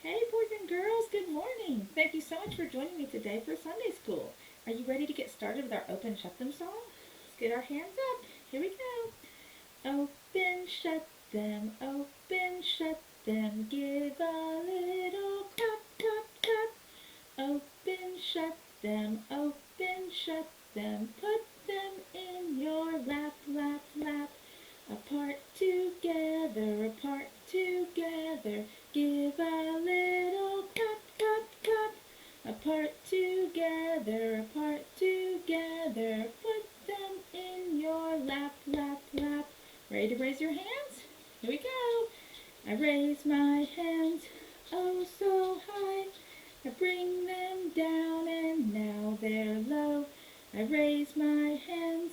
Hey, boys and girls, good morning. Thank you so much for joining me today for Sunday school. Are you ready to get started with our Open Shut Them song? Let's get our hands up. Here we go. Open, shut them, open, shut them. Give a little clap, clap, clap. Open, shut them, open, shut them. Put them in your lap, lap, lap. Apart together, apart together, give a little clap, clap, clap. Apart together, put them in your lap, lap, lap. Ready to raise your hands? Here we go. I raise my hands, oh so high. I bring them down and now they're low. I raise my hands,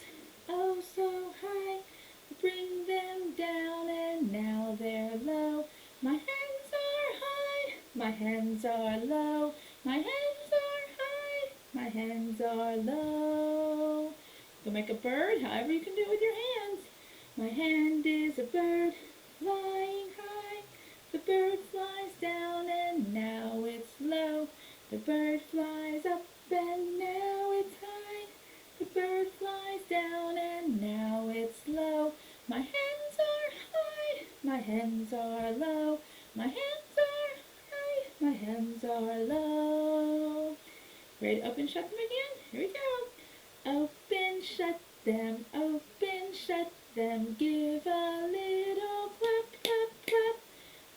oh so high. Bring them down and now they're low. My hands are high, my hands are low. My hands are high, my hands are low. You'll make a bird, however you can do it with your hands. My hand is a bird flying high. The bird flies down and now it's low. The bird flies up and now it's high. The bird flies down and now it's low. My hands are high, my hands are low. My hands are high, my hands are low. Ready to open, shut them again? Here we go. Open, shut them, open, shut them. Give a little clap, clap, clap.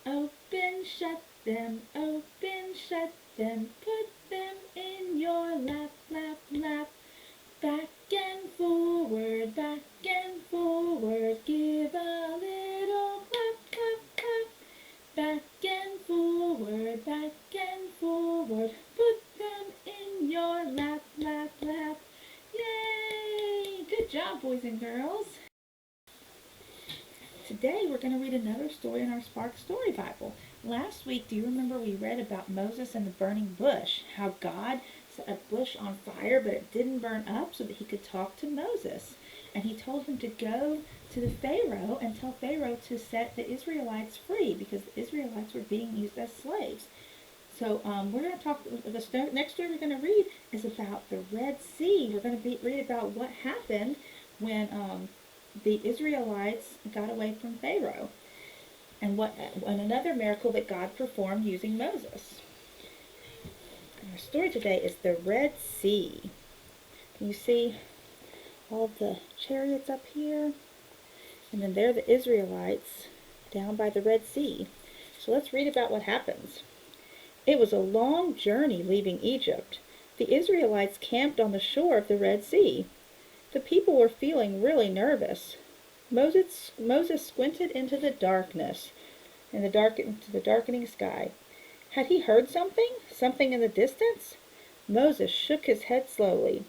Open, shut them, open, shut them. Put them in your lap, lap, lap. Back and forward, back and forward. Give a little clap, clap, clap. Back and forward, back and forward. Put them in your lap, lap, lap. Yay! Good job, boys and girls. Today we're going to read another story in our Spark Story Bible. Last week, do you remember we read about Moses and the burning bush? How God set a bush on fire, but it didn't burn up so that he could talk to Moses. And he told him to go to the Pharaoh and tell Pharaoh to set the Israelites free because the Israelites were being used as slaves. So we're going to talk, the next story we're going to read is about the Red Sea. We're going to read about what happened when the Israelites got away from Pharaoh, and another miracle that God performed using Moses. And our story today is the Red Sea. Can you see all the chariots up here? And then there are the Israelites down by the Red Sea. So let's read about what happens. It was a long journey leaving Egypt. The Israelites camped on the shore of the Red Sea. The people were feeling really nervous. Moses squinted into the darkness, into the darkening sky. Had he heard something? Something in the distance? Moses shook his head slowly.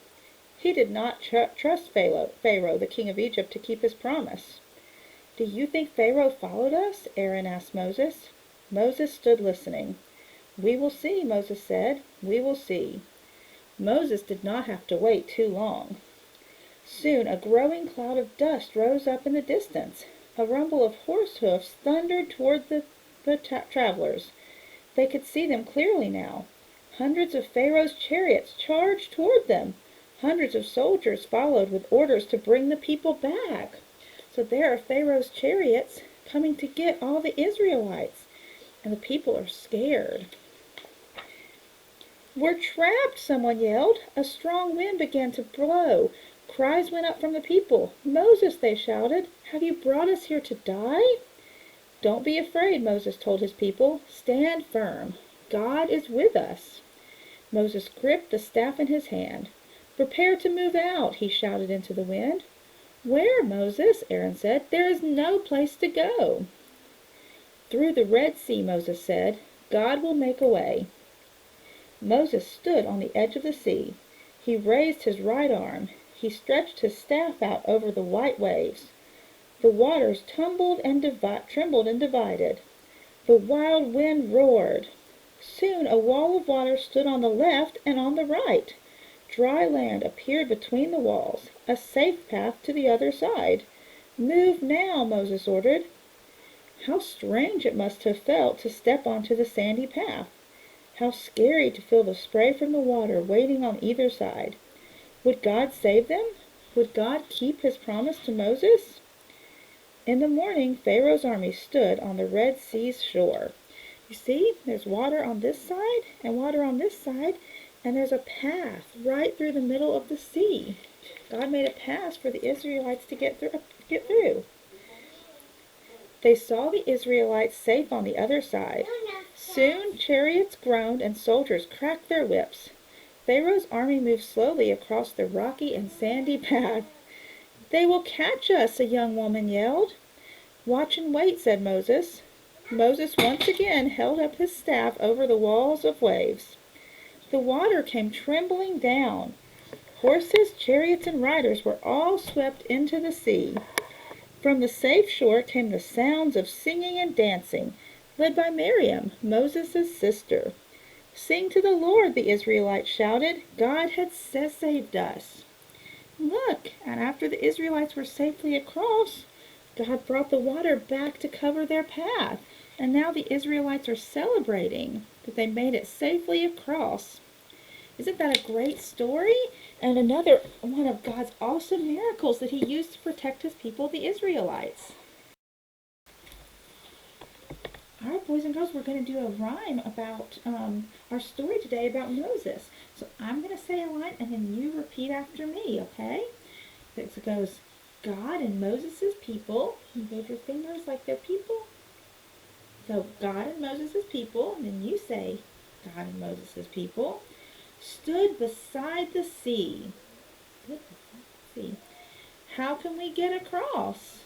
He did not trust Pharaoh, the king of Egypt, to keep his promise. Do you think Pharaoh followed us? Aaron asked Moses. Moses stood listening. We will see, Moses said. We will see. Moses did not have to wait too long. Soon a growing cloud of dust rose up in the distance. A rumble of horse hoofs thundered toward the travelers. They could see them clearly now. Hundreds of Pharaoh's chariots charged toward them. Hundreds of soldiers followed with orders to bring the people back. So there are Pharaoh's chariots coming to get all the Israelites. And the people are scared. We're trapped, someone yelled. A strong wind began to blow. Cries went up from the people. Moses, they shouted, have you brought us here to die? Don't be afraid, Moses told his people. Stand firm. God is with us. Moses gripped the staff in his hand. Prepare to move out, he shouted into the wind. Where, Moses? Aaron said. There is no place to go. Through the Red Sea, Moses said. God will make a way. Moses stood on the edge of the sea. He raised his right arm. He stretched his staff out over the white waves. The waters trembled and divided. The wild wind roared. Soon a wall of water stood on the left and on the right. Dry land appeared between the walls, a safe path to the other side. Move now, Moses ordered. How strange it must have felt to step onto the sandy path. How scary to feel the spray from the water waiting on either side. Would God save them? Would God keep his promise to Moses? In the morning, Pharaoh's army stood on the Red Sea's shore. You see, there's water on this side and water on this side, and there's a path right through the middle of the sea. God made a path for the Israelites to get through. They saw the Israelites safe on the other side. Soon chariots groaned and soldiers cracked their whips. Pharaoh's army moved slowly across the rocky and sandy path. "They will catch us," a young woman yelled. "Watch and wait," said Moses. Moses once again held up his staff over the walls of waves. The water came trembling down. Horses, chariots, and riders were all swept into the sea. From the safe shore came the sounds of singing and dancing, led by Miriam, Moses' sister. "Sing to the Lord," the Israelites shouted. "God has saved us." Look, and after the Israelites were safely across, God brought the water back to cover their path. And now the Israelites are celebrating that they made it safely across. Isn't that a great story? And another one of God's awesome miracles that he used to protect his people, the Israelites. All right, boys and girls, we're going to do a rhyme about our story today about Moses. So I'm going to say a line, and then you repeat after me, okay? It goes, God and Moses' people. You wave your fingers like they're people. So God and Moses' people, and then you say God and Moses' people, stood beside the sea. Stood beside the sea. "How can we get across?"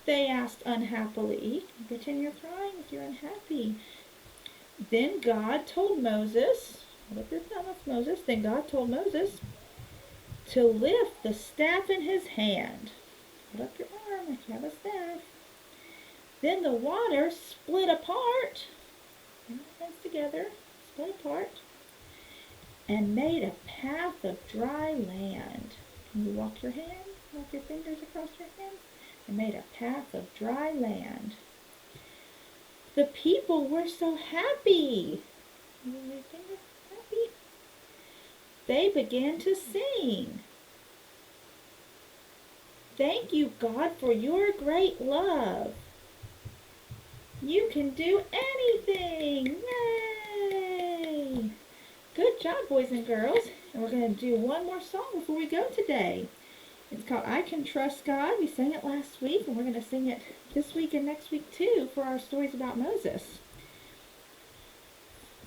they asked unhappily. Pretend you're crying if you're unhappy. Then God told Moses, hold up your thumb, that's Moses. Then God told Moses to lift the staff in his hand. Hold up your arm like you have a staff. Then the water split apart, bring your hands together, split apart, and made a path of dry land. Can you walk your fingers across your hands? And made a path of dry land. The people were so happy. Happy. They began to sing. "Thank you, God, for your great love. You can do anything." Yay! Good job, boys and girls. And we're going to do one more song before we go today. It's called "I Can Trust God." We sang it last week, and we're going to sing it this week and next week too for our stories about Moses.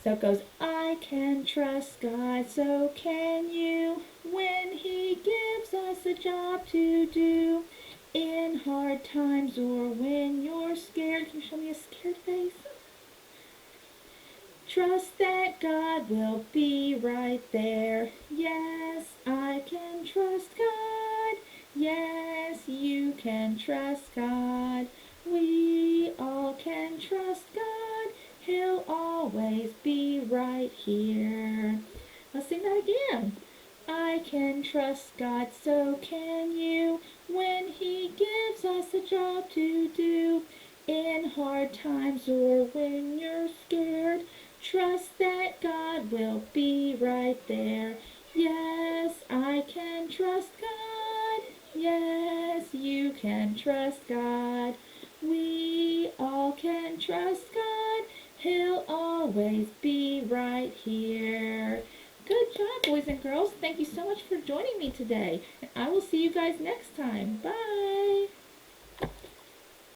So it goes, "I can trust God, so can you, when he gives us a job to do. In hard times or when you're scared." Can you show me a scared face? "Trust that God will be right there. Yes, I can trust God. Yes, you can trust God. We all can trust God. He'll always be right here." Let's sing that again. "I can trust God, so can you, when he gives us a job to do. In hard times or when you're scared, trust that God will be right there. Yes, I can trust God. Yes, you can trust God. We all can trust God. He'll always be right here." Good job, boys and girls. Thank you so much for joining me today. And I will see you guys next time. Bye.